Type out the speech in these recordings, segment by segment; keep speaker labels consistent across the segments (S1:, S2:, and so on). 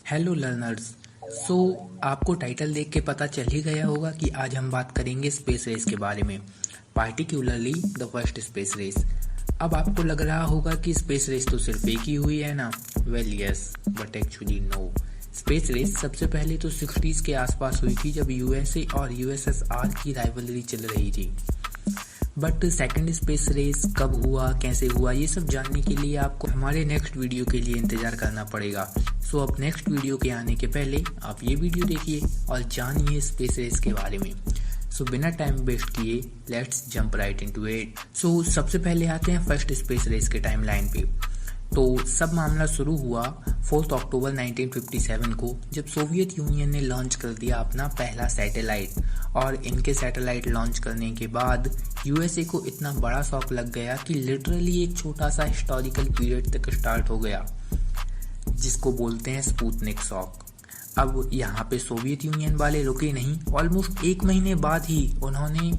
S1: Hello learners. सो आपको title देख के पता चल ही गया होगा कि आज हम बात करेंगे स्पेस रेस के बारे में, particularly the first space race. अब आपको लग रहा होगा कि स्पेस रेस तो सिर्फ एक ही हुई है ना। Well yes, but actually no. Space race सबसे पहले तो 60s के आसपास हुई थी, जब यूएसए और यूएसएसआर की राइवलरी चल रही थी। बट सेकंड स्पेस रेस कब हुआ, कैसे हुआ, ये सब जानने के लिए आपको हमारे नेक्स्ट वीडियो के लिए इंतजार करना पड़ेगा। सो अब नेक्स्ट वीडियो के आने के पहले आप ये वीडियो देखिए और जानिए स्पेस रेस के बारे में। सो बिना टाइम वेस्ट किए let's jump right into it. So सबसे पहले आते हैं फर्स्ट स्पेस रेस के टाइमलाइन पे। तो सब मामला शुरू हुआ 4 अक्टूबर 1957 को, जब सोवियत यूनियन ने लॉन्च कर दिया अपना पहला सैटेलाइट। और इनके सैटेलाइट लॉन्च करने के बाद यूएसए को इतना बड़ा शॉक लग गया कि लिटरली एक छोटा सा हिस्टोरिकल पीरियड तक स्टार्ट हो गया, जिसको बोलते हैं स्पुतनिक शॉक। अब यहाँ पे सोवियत यूनियन वाले रुके नहीं, ऑलमोस्ट एक महीने बाद ही उन्होंने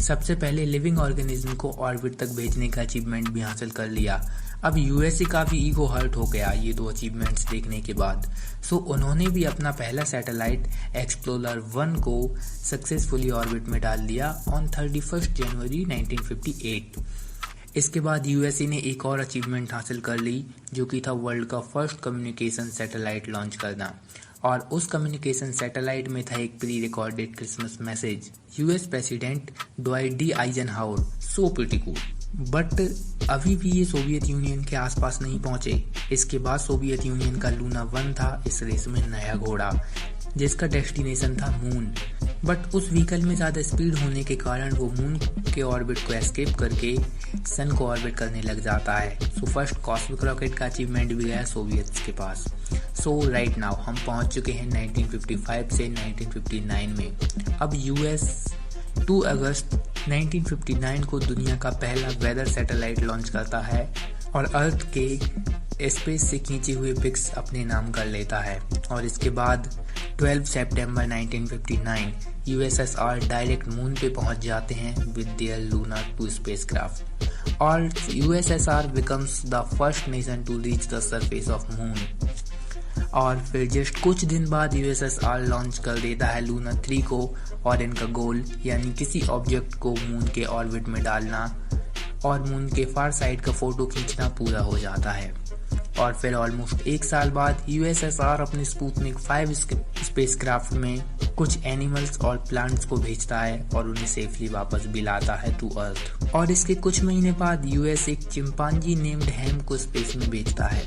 S1: सबसे पहले लिविंग ऑर्गेनिज्म को ऑर्बिट तक भेजने का अचीवमेंट भी हासिल कर लिया। अब यूएसए का भी ईगो हर्ट हो गया ये दो अचीवमेंट्स देखने के बाद। सो उन्होंने भी अपना पहला सैटेलाइट एक्सप्लोरर 1 को सक्सेसफुली ऑर्बिट में डाल दिया ऑन 31 जनवरी 1958। इसके बाद यूएसए ने एक और अचीवमेंट हासिल कर ली, जो कि था वर्ल्ड का फर्स्ट कम्युनिकेशन सैटेलाइट लॉन्च करना। और उस कम्युनिकेशन सैटेलाइट में था एक pre recorded Christmas message. US president Dwight D Eisenhower, so pretty cool. But अभी भी ये सोवियत यूनियन के आसपास नहीं पहुंचे। इसके बाद सोवियत यूनियन का लूना 1 था इस रेस में नया घोड़ा, जिसका डेस्टिनेशन था मून। बट उस व्हीकल में ज़्यादा स्पीड होने के कारण वो मून के ऑर्बिट को एस्केप करके सन को ऑर्बिट करने लग जाता है। सो फर्स्ट कॉस्मिक रॉकेट का अचीवमेंट भी गया सोवियत्स के पास। सो राइट नाउ हम पहुंच चुके हैं 1955 से 1959 में। अब यूएस 2 अगस्त 1959 को दुनिया का पहला वेदर सैटेलाइट लॉन्च करता है और अर्थ के स्पेस से खींचे हुए पिक्स अपने नाम कर लेता है। और इसके बाद 12 सितंबर 1959 यूएसएसआर डायरेक्ट मून पे पहुंच जाते हैं विद देयर लूना 2 स्पेसक्राफ्ट। और USSR becomes the first nation to reach the surface of moon. और फिर जस्ट कुछ दिन बाद यूएसएसआर लॉन्च कर देता है लूना 3 को, और इनका गोल यानी किसी ऑब्जेक्ट को मून के ऑर्बिट में डालना और मून के फार साइड का फोटो खींचना पूरा हो जाता है। और फिर ऑलमोस्ट एक साल बाद यूएसएसआर अपने स्पुतनिक 5 स्पेसक्राफ्ट में कुछ एनिमल्स और प्लांट्स को भेजता है और उन्हें सेफली वापस भी लाता है टू अर्थ। और इसके कुछ महीने बाद यूएस एक चिंपांजी नेम्ड हैम को स्पेस में भेजता है।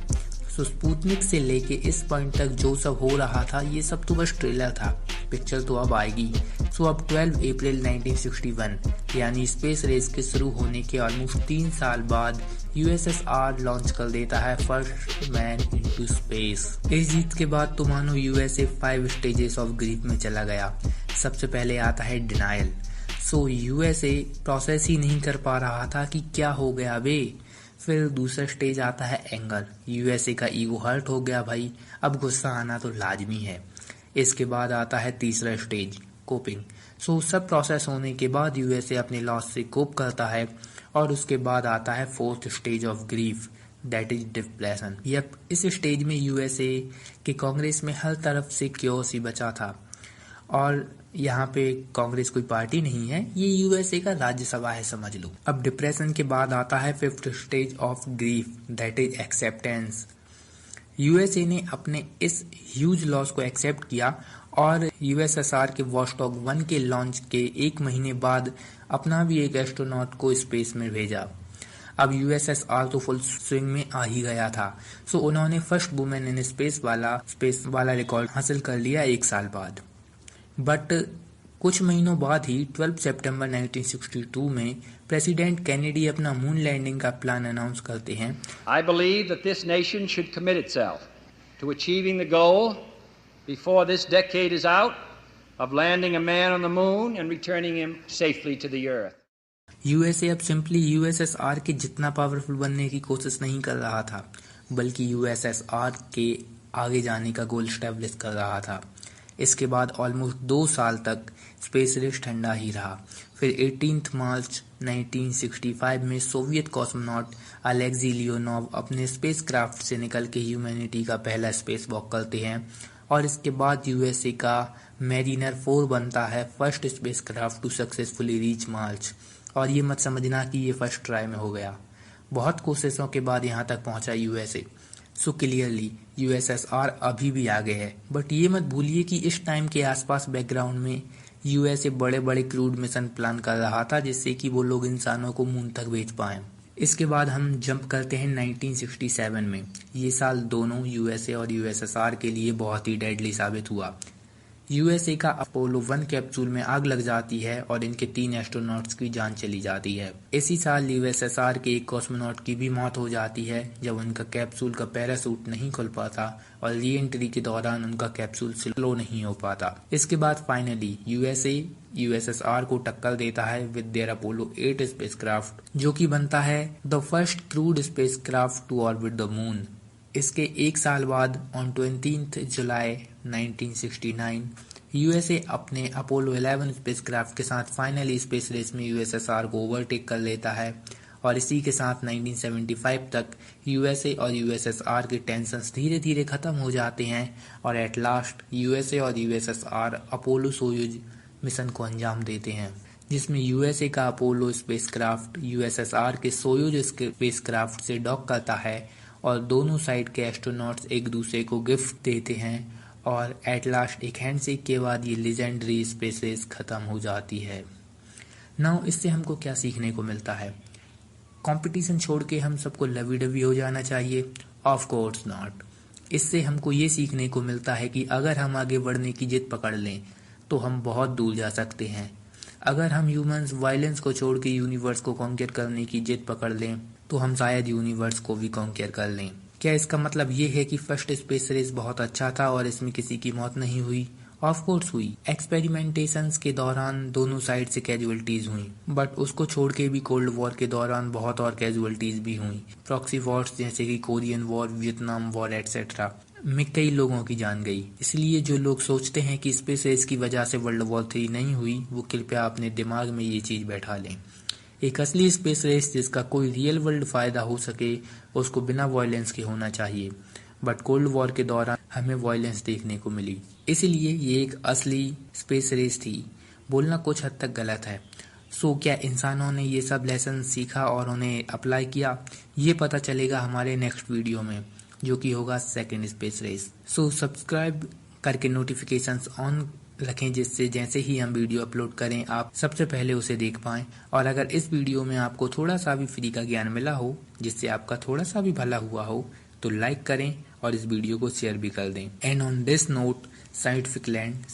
S1: सो स्पुतनिक से लेके इस पॉइंट तक जो सब हो रहा था ये सब तो बस ट्रेलर था, पिक्चर तो अब आएगी। सो अब 12 अप्रैल 1961 यानी स्पेस रेस के शुरू होने के ऑलमोस्ट 3 साल बाद यूएसएसआर लॉन्च कर देता है फर्स्ट मैन इनटू स्पेस। इस जीत के बाद तो मानो यूएसए 5 स्टेजेस ऑफ ग्रीफ में चला गया। सबसे पहले आता है डिनायल। सो यूएसए प्रोसेस ही नहीं कर पा रहा था कि क्या हो गया बे। फिर दूसरा स्टेज आता है एंगर। यूएसए का ईगो हर्ट हो गया भाई, अब गुस्सा आना तो लाजमी है। इसके बाद आता है तीसरा स्टेज कोपिंग। सो सब प्रोसेस होने के बाद यूएसए अपने लॉस से कोप करता है। और उसके बाद आता है fourth stage of grief, that is depression. Yup, इस स्टेज में यूएसए के कांग्रेस में हर तरफ से क्योस ही बचा था। और यहाँ पे कांग्रेस कोई पार्टी नहीं है, ये यूएसए का राज्यसभा है समझ लो। अब डिप्रेशन के बाद आता है fifth stage of grief, that is acceptance. USA ने अपने इस ह्यूज लॉस को एक्सेप्ट किया और यूएसएसआर के वॉचडॉग 1 के लॉन्च के एक महीने बाद अपना भी एक एस्ट्रोनॉट को स्पेस में भेजा। अब यूएसएसआर तो फुल स्विंग में आ ही गया था। सो उन्होंने फर्स्ट वुमेन इन स्पेस वाला रिकॉर्ड हासिल कर लिया एक साल बाद। बट कुछ महीनों बाद ही 12 सितंबर 1962 में प्रेसिडेंट कैनेडी अपना मून लैंडिंग का प्लान अनाउंस करते हैं।
S2: I believe that this nation should commit itself to achieving the goal before this decade is out of landing a man on the moon and returning him safely to the earth.
S1: USA अब simply USSR के जितना powerful बनने की कोशिश नहीं कर रहा था, बल्कि यूएसएसआर के आगे जाने का गोल स्टैब्लिश कर रहा था। इसके बाद ऑलमोस्ट 2 साल तक स्पेस रेस ठंडा ही रहा। फिर 18 मार्च 1965 में सोवियत कॉस्मोनॉट अलेक्सी लियोनोव अपने स्पेसक्राफ्ट से निकल के ह्यूमैनिटी का पहला स्पेस वॉक करते हैं और इसके बाद यूएसए का मैरिनर 4 बनता है first spacecraft to successfully reach Mars. और ये मत समझना कि ये फर्स्ट ट्राई में हो गया, बहुत कोशिशों के बाद यहाँ तक पहुँचा यूएसए। सो क्लियरली यूएसएसआर अभी भी आगे है, बट ये मत भूलिए कि इस टाइम के आसपास बैकग्राउंड में यूएसए बड़े बड़े क्रूड मिशन प्लान कर रहा था जिससे कि वो लोग इंसानों को मून तक भेज पाएं। इसके बाद हम जंप करते हैं 1967 में। ये साल दोनों यूएसए और यूएसएसआर के लिए बहुत ही डेडली साबित हुआ। यूएसए का अपोलो 1 कैप्सूल में आग लग जाती है और इनके 3 एस्ट्रोनॉट्स की जान चली जाती है। इसी साल यूएसएसआर के एक कॉस्मोनॉट की भी मौत हो जाती है जब उनका कैप्सूल का पैरासूट नहीं खुल पाता और री एंट्री के दौरान उनका कैप्सूल स्लो नहीं हो पाता। इसके बाद फाइनली यूएसए यूएसएसआर को टक्कर देता है विद देयर अपोलो 8 स्पेसक्राफ्ट, जो कि बनता है the first crewed spacecraft to orbit the moon. इसके एक साल बाद ऑन 20 जुलाई 1969 यूएसए अपने अपोलो 11 स्पेसक्राफ्ट के साथ फाइनली स्पेस रेस में यूएसएसआर को ओवरटेक कर लेता है और इसी के साथ 1975 तक यूएसए और यूएसएसआर के टेंशन्स धीरे धीरे खत्म हो जाते हैं और एट लास्ट यूएसए और यूएसएसआर अपोलो सोयूज मिशन को अंजाम देते हैं, जिसमें यूएसए का अपोलो स्पेसक्राफ्ट यूएसएसआर के सोयूज स्पेसक्राफ्ट से डॉक करता है और दोनों साइड के एस्ट्रोनॉट्स एक दूसरे को गिफ्ट देते हैं और एट लास्ट एक हैंडशेक के बाद ये लेजेंडरी स्पेस रेस खत्म हो जाती है। नाउ इससे हमको क्या सीखने को मिलता है? कंपटीशन छोड़ के हम सबको लवी डवी हो जाना चाहिए? Of course not. इससे हमको ये सीखने को मिलता है कि अगर हम आगे बढ़ने की जिद पकड़ लें तो हम बहुत दूर जा सकते हैं। अगर हम ह्यूमंस वायलेंस को छोड़ के यूनिवर्स को कॉन्कर करने की जिद पकड़ लें तो हम शायद यूनिवर्स को भी कॉन्कर कर लें। क्या इसका मतलब ये है कि फर्स्ट स्पेस रेस बहुत अच्छा था और इसमें किसी की मौत नहीं हुई? ऑफ कोर्स हुई। एक्सपेरिमेंटेशंस के दौरान दोनों साइड से कैजुअलिटीज हुई, बट उसको छोड़ के भी कोल्ड वॉर के दौरान बहुत और कैजुअलिटीज भी हुई। प्रॉक्सी वॉर्स जैसे कि Korean war, Vietnam war etcetera में कई लोगों की जान गई। इसलिए जो लोग सोचते हैं कि स्पेस रेस की वजह से वर्ल्ड वॉर 3 नहीं हुई, वो कृपया अपने दिमाग में ये चीज बैठा लें। एक असली स्पेस रेस जिसका कोई रियल वर्ल्ड फायदा हो सके उसको बिना वायलेंस के होना चाहिए, बट कोल्ड वॉर के दौरान हमें वायलेंस देखने को मिली, इसलिए ये एक असली स्पेस रेस थी। बोलना कुछ हद तक गलत है। सो क्या इंसानों ने ये सब लेसन सीखा और उन्हें अप्लाई किया? ये पता चलेगा हमारे नेक्स्ट वीडियो में, जो कि होगा second space race. So subscribe करके नोटिफिकेशंस ऑन रखें, जिससे जैसे ही हम वीडियो अपलोड करें आप सबसे पहले उसे देख पाएं। और अगर इस वीडियो में आपको थोड़ा सा भी फ्री का ज्ञान मिला हो, जिससे आपका थोड़ा सा भी भला हुआ हो, तो लाइक करें और इस वीडियो को शेयर भी कर दें। And on this note, scientific land